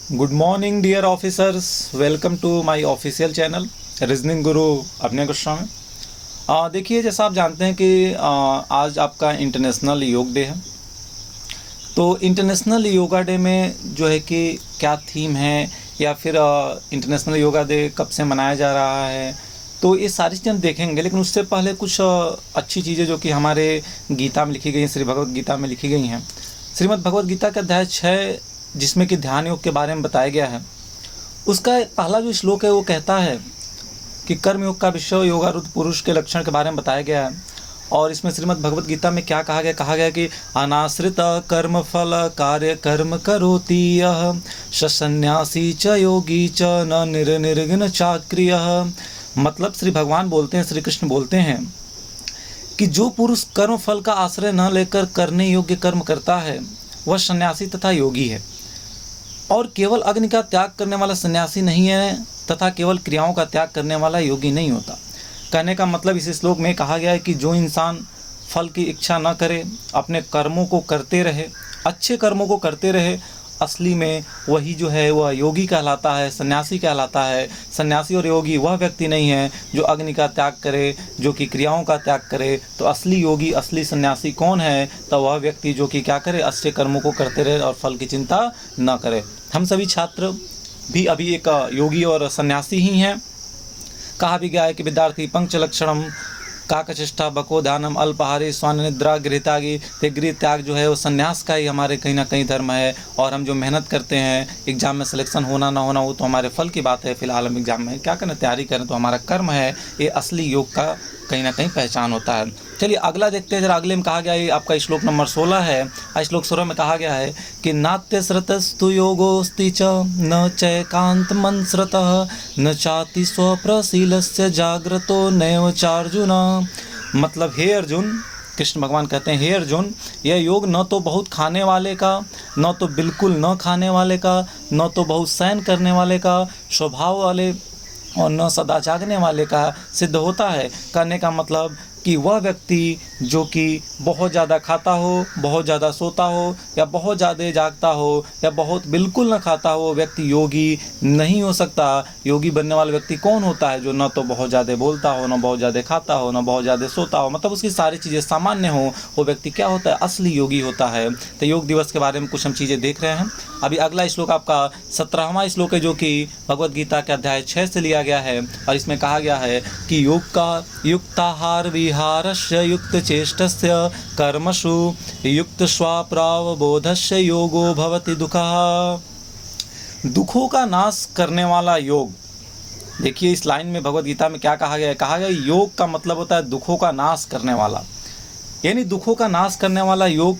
Good morning dear officers, welcome to my official channel reasoning Guru Abhinay Goswami. देखिए, जैसा आप जानते हैं कि आज आपका इंटरनेशनल योग डे है। तो इंटरनेशनल योगा डे में जो है कि क्या थीम है या फिर इंटरनेशनल योगा डे कब से मनाया जा रहा है, तो ये सारी चीज़ें हम देखेंगे। लेकिन उससे पहले कुछ अच्छी चीज़ें जो कि हमारे गीता में लिखी गई हैं, श्री भगवद गीता में लिखी गई हैं। श्रीमद् भगवद गीता का अध्याय 6 जिसमें कि ध्यान योग के बारे में बताया गया है, उसका पहला जो श्लोक है वो कहता है कि कर्म योग का विषय योगारूढ़ पुरुष के लक्षण के बारे में बताया गया है। और इसमें श्रीमद् भगवद गीता में क्या कहा गया कि अनाश्रित कर्म फल कार्य कर्म करोति यः सन्यासी च योगी च न निर्निर्गुण चाक्रियः। मतलब श्री भगवान बोलते हैं, श्री कृष्ण बोलते हैं कि जो पुरुष कर्म फल का आश्रय न लेकर करने योग्य कर्म करता है वह सन्यासी तथा योगी है, और केवल अग्नि का त्याग करने वाला सन्यासी नहीं है तथा केवल क्रियाओं का त्याग करने वाला योगी नहीं होता। कहने का मतलब इस श्लोक में कहा गया है कि जो इंसान फल की इच्छा न करे, अपने कर्मों को करते रहे, अच्छे कर्मों को करते रहे, असली में वही जो है वह योगी कहलाता है, सन्यासी कहलाता है। सन्यासी और योगी वह व्यक्ति नहीं है जो अग्नि का त्याग करे, जो कि क्रियाओं का त्याग करे। तो असली योगी, असली सन्यासी कौन है? तो वह व्यक्ति जो कि क्या करे, अच्छे कर्मों को करते रहे और फल की चिंता न करे। हम सभी छात्र भी अभी एक योगी और सन्यासी ही हैं। कहा भी गया है कि विद्यार्थी पंचलक्षणम काकचेष्टा बको ध्यानम अल्पाहारी स्वान निद्रा गृहत्यागी। तो गृह त्याग जो है वो संन्यास का ही हमारे कहीं ना कहीं धर्म है। और हम जो मेहनत करते हैं, एग्जाम में सिलेक्शन होना ना होना वो तो हमारे फल की बात है। फिलहाल हम एग्जाम में क्या करें, तैयारी करें, तो हमारा कर्म है, ये असली योग का कहीं ना कहीं पहचान होता है। चलिए अगला देखते हैं जरा। अगले में कहा गया है, आपका श्लोक नंबर 16 है। श्लोक 16 में कहा गया है कि नात्यश्रतस्तु योगोस्ति च न चैकांत मंस्रतः न चाति स्वप्रशीलस्य जाग्रतो नैव चार्जुन। मतलब हे अर्जुन, कृष्ण भगवान कहते हैं, हे अर्जुन, यह योग न तो बहुत खाने वाले का, न तो बिल्कुल न खाने वाले का, न तो बहुत सहन करने वाले का स्वभाव वाले, और न सदा जागने वाले का सिद्ध होता है। कहने का मतलब कि वह व्यक्ति जो कि बहुत ज़्यादा खाता हो, बहुत ज़्यादा सोता हो, या बहुत ज़्यादा जागता हो, या बहुत बिल्कुल न खाता हो, व्यक्ति योगी नहीं हो सकता। योगी बनने वाला व्यक्ति कौन होता है? जो न तो बहुत ज़्यादा बोलता हो, न बहुत ज़्यादा खाता हो, न बहुत ज़्यादा सोता हो, मतलब उसकी सारी चीज़ें सामान्य हो, वो व्यक्ति क्या होता है? असली योगी होता है। तो योग दिवस के बारे में कुछ हम चीज़ें देख रहे हैं। अभी अगला श्लोक आपका 17वां श्लोक है, जो कि भगवद गीता के अध्याय 6 से लिया गया है। और इसमें कहा गया है कि योग का युक्ताहार विहारस्य युक्त चेष्टस्य कर्मसु युक्त स्वाप्रावबोधस्य योगो भवति दुःखः। दुखों का नाश करने वाला योग। देखिए इस लाइन में भगवद गीता में क्या कहा गया है? कहा गया योग का मतलब होता है दुखों का नाश करने वाला, यानी दुखों का नाश करने वाला योग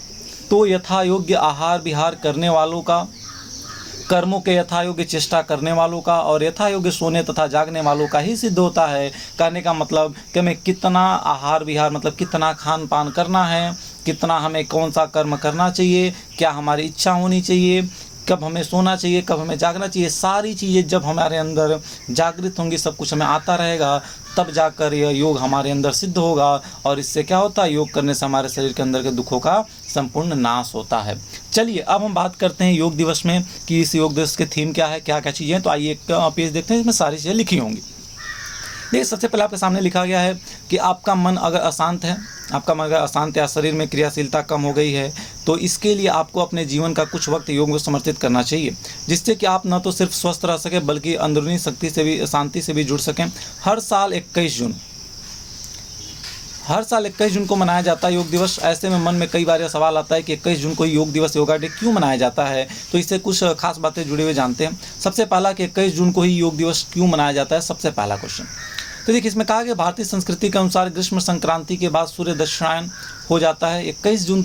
तो यथा योग्य आहार विहार करने वालों का, कर्मों के यथा योग्य चेष्टा करने वालों का, और यथा योग्य सोने तथा जागने वालों का ही सिद्ध होता है। कहने का मतलब कि हमें कितना आहार विहार, मतलब कितना खान पान करना है, कितना हमें कौन सा कर्म करना चाहिए, क्या हमारी इच्छा होनी चाहिए, कब हमें सोना चाहिए, कब हमें जागना चाहिए, सारी चीज़ें जब हमारे अंदर जागृत होंगी, सब कुछ हमें आता रहेगा, तब जाकर यह योग हमारे अंदर सिद्ध होगा। और इससे क्या होता है? योग करने से हमारे शरीर के अंदर के दुखों का संपूर्ण नाश होता है। चलिए अब हम बात करते हैं योग दिवस में कि इस योग दिवस की थीम क्या है, क्या क्या चीज़ें हैं। तो आइए एक पेज देखते हैं, इसमें सारी चीज़ें लिखी होंगी। देखिए सबसे पहले आपके सामने लिखा गया है कि आपका मन अगर अशांत है, आपका मन अगर अशांत या शरीर में क्रियाशीलता कम हो गई है, तो इसके लिए आपको अपने जीवन का कुछ वक्त योग को समर्पित करना चाहिए, जिससे कि आप न तो सिर्फ स्वस्थ रह सकें बल्कि अंदरूनी शक्ति से भी, शांति से भी जुड़ सकें। हर साल 21 जून को मनाया जाता है योग दिवस। ऐसे में मन में कई बार यह सवाल आता है कि 21 जून को योग दिवस, योगा डे क्यों मनाया जाता है? तो इससे कुछ खास बातें जुड़े हुए जानते हैं। सबसे पहला कि 21 जून को ही योग दिवस क्यों मनाया जाता है, सबसे पहला क्वेश्चन। तो देखिए इसमें कहा गया भारतीय संस्कृति के अनुसार ग्रीष्म संक्रांति के बाद सूर्य दक्षिणायन हो जाता है। 21 जून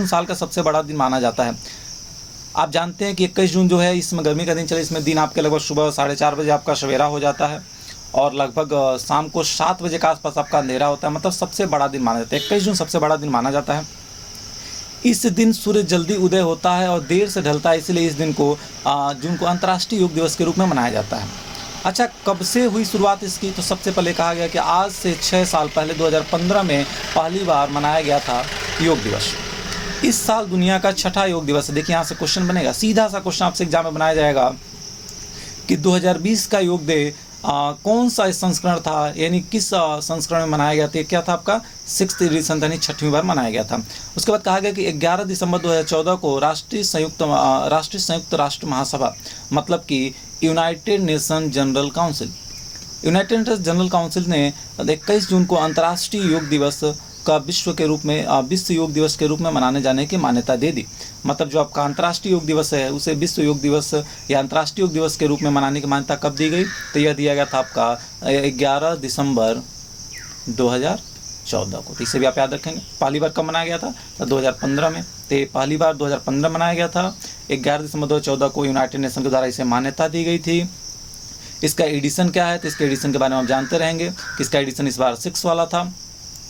साल का सबसे बड़ा दिन माना जाता है। आप जानते हैं कि 21 जून जो है, इसमें गर्मी का दिन चले, इसमें दिन आपके लगभग सुबह 4:30 बजे आपका सवेरा हो जाता है, और लगभग शाम को 7 बजे के आसपास आपका अंधेरा होता है। मतलब सबसे बड़ा दिन माना जाता है, 21 जून सबसे बड़ा दिन माना जाता है। इस दिन सूर्य जल्दी उदय होता है और देर से ढलता है, इसलिए इस दिन को जून को अंतर्राष्ट्रीय योग दिवस के रूप में मनाया जाता है। अच्छा, कब से हुई शुरुआत इसकी? तो सबसे पहले कहा गया कि आज से 6 साल पहले 2015 में पहली बार मनाया गया था योग दिवस। इस साल दुनिया का छठा योग दिवस है। देखिए यहाँ से क्वेश्चन बनेगा, सीधा सा क्वेश्चन आपसे एग्जाम में बनाया जाएगा कि 2020 का योग डे कौन सा संस्करण था, यानी किस संस्करण में मनाया गया था। क्या था आपका 6th एडिशन, यानी 6वीं बार मनाया गया था। उसके बाद कहा गया कि 11 दिसंबर 2014 को राष्ट्रीय संयुक्त राष्ट्र महासभा, मतलब कि United nation general council general council ने 21 जून को अंतर्राष्ट्रीय योग दिवस का विश्व योग दिवस के रूप में मनाने जाने की मान्यता दे दी। मतलब जो आपका अंतर्राष्ट्रीय योग दिवस है उसे विश्व योग दिवस या अंतर्राष्ट्रीय योग दिवस के रूप में मनाने की मान्यता कब दी गई, तो यह दिया गया था आपका 11 दिसंबर 2014 को। तो इसे भी आप याद रखेंगे। पहली बार कब मनाया गया था, तो 2015 में। तो पहली बार 2015 मनाया गया था। 11 दिसंबर 2014 को यूनाइटेड नेशन के द्वारा इसे मान्यता दी गई थी। इसका एडिशन क्या है, तो इसके एडिशन के बारे में आप जानते रहेंगे कि इसका एडिशन इस बार 6 वाला था।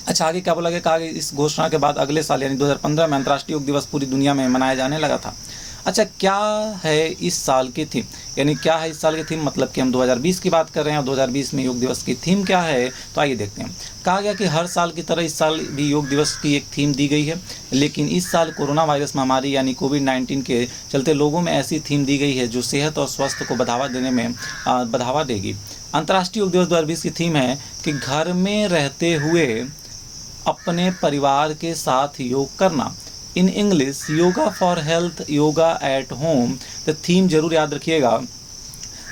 अच्छा, आगे क्या बोला गया, कहा इस घोषणा के बाद अगले साल यानी 2015 में अंतर्राष्ट्रीय योग दिवस पूरी दुनिया में मनाया जाने लगा था। अच्छा, क्या है इस साल की थीम, यानी क्या है इस साल की थीम, मतलब कि हम 2020 की बात कर रहे हैं और 2020 में योग दिवस की थीम क्या है, तो आइए देखते हैं। कहा गया कि हर साल की तरह इस साल भी योग दिवस की एक थीम दी गई है, लेकिन इस साल कोरोना वायरस महामारी यानी कोविड-19 के चलते लोगों में ऐसी थीम दी गई है जो सेहत और स्वास्थ्य को बढ़ावा देगी। अंतर्राष्ट्रीय योग दिवस 2020 की थीम है कि घर में रहते हुए अपने परिवार के साथ योग करना। In English, yoga for health, yoga at home. तो थीम जरूर याद रखिएगा।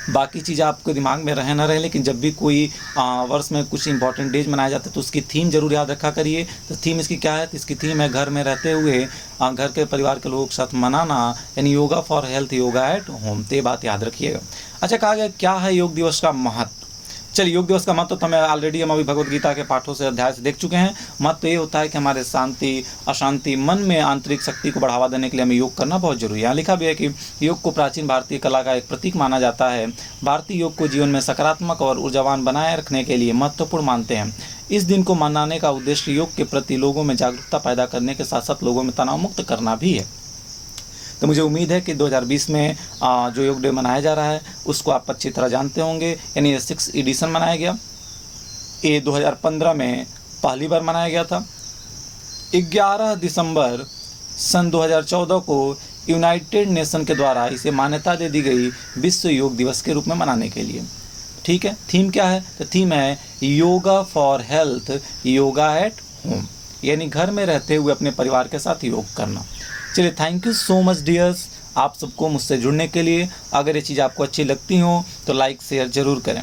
बाकी चीज़ें आपके दिमाग में रहे ना रहे, लेकिन जब भी कोई वर्ष में कुछ इंपॉर्टेंट डेज मनाया जाता है तो उसकी थीम जरूर याद रखा करिए। तो थीम इसकी क्या है, तो इसकी थीम है घर में रहते हुए घर के परिवार के लोगों के साथ मनाना, यानी yoga for health, yoga at home. तो ये बात याद रखिएगा। अच्छा, कहा गया क्या है योग दिवस का महत्व। चलिए, योग दिवस का महत्व तो हम अभी भगवद गीता के पाठों से अध्याय से देख चुके हैं। महत्व ये होता है कि हमारे शांति अशांति मन में आंतरिक शक्ति को बढ़ावा देने के लिए हमें योग करना बहुत जरूरी है। यहाँ लिखा भी है कि योग को प्राचीन भारतीय कला का एक प्रतीक माना जाता है। भारतीय योग को जीवन में सकारात्मक और ऊर्जावान बनाए रखने के लिए महत्वपूर्ण मानते हैं। इस दिन को मनाने का उद्देश्य योग के प्रति लोगों में जागरूकता पैदा करने के साथ साथ लोगों में तनाव मुक्त करना भी है। तो मुझे उम्मीद है कि 2020 में जो योग डे मनाया जा रहा है उसको आप अच्छी तरह जानते होंगे। यानी 6th एडिशन मनाया गया। ये 2015 में पहली बार मनाया गया था। 11 दिसंबर सन 2014 को यूनाइटेड नेशन के द्वारा इसे मान्यता दे दी गई विश्व योग दिवस के रूप में मनाने के लिए। ठीक है, थीम क्या है, तो थीम है yoga for health, yoga at home, यानी घर में रहते हुए अपने परिवार के साथ योग करना। चलिए, thank you so much dears, आप सबको मुझसे जुड़ने के लिए। अगर ये चीज़ आपको अच्छी लगती हो तो लाइक शेयर ज़रूर करें,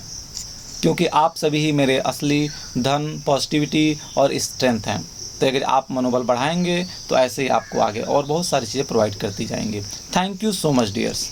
क्योंकि आप सभी ही मेरे असली धन, पॉजिटिविटी और स्ट्रेंथ हैं। तो अगर आप मनोबल बढ़ाएंगे तो ऐसे ही आपको आगे और बहुत सारी चीज़ें प्रोवाइड करती जाएंगी। Thank you so much dears.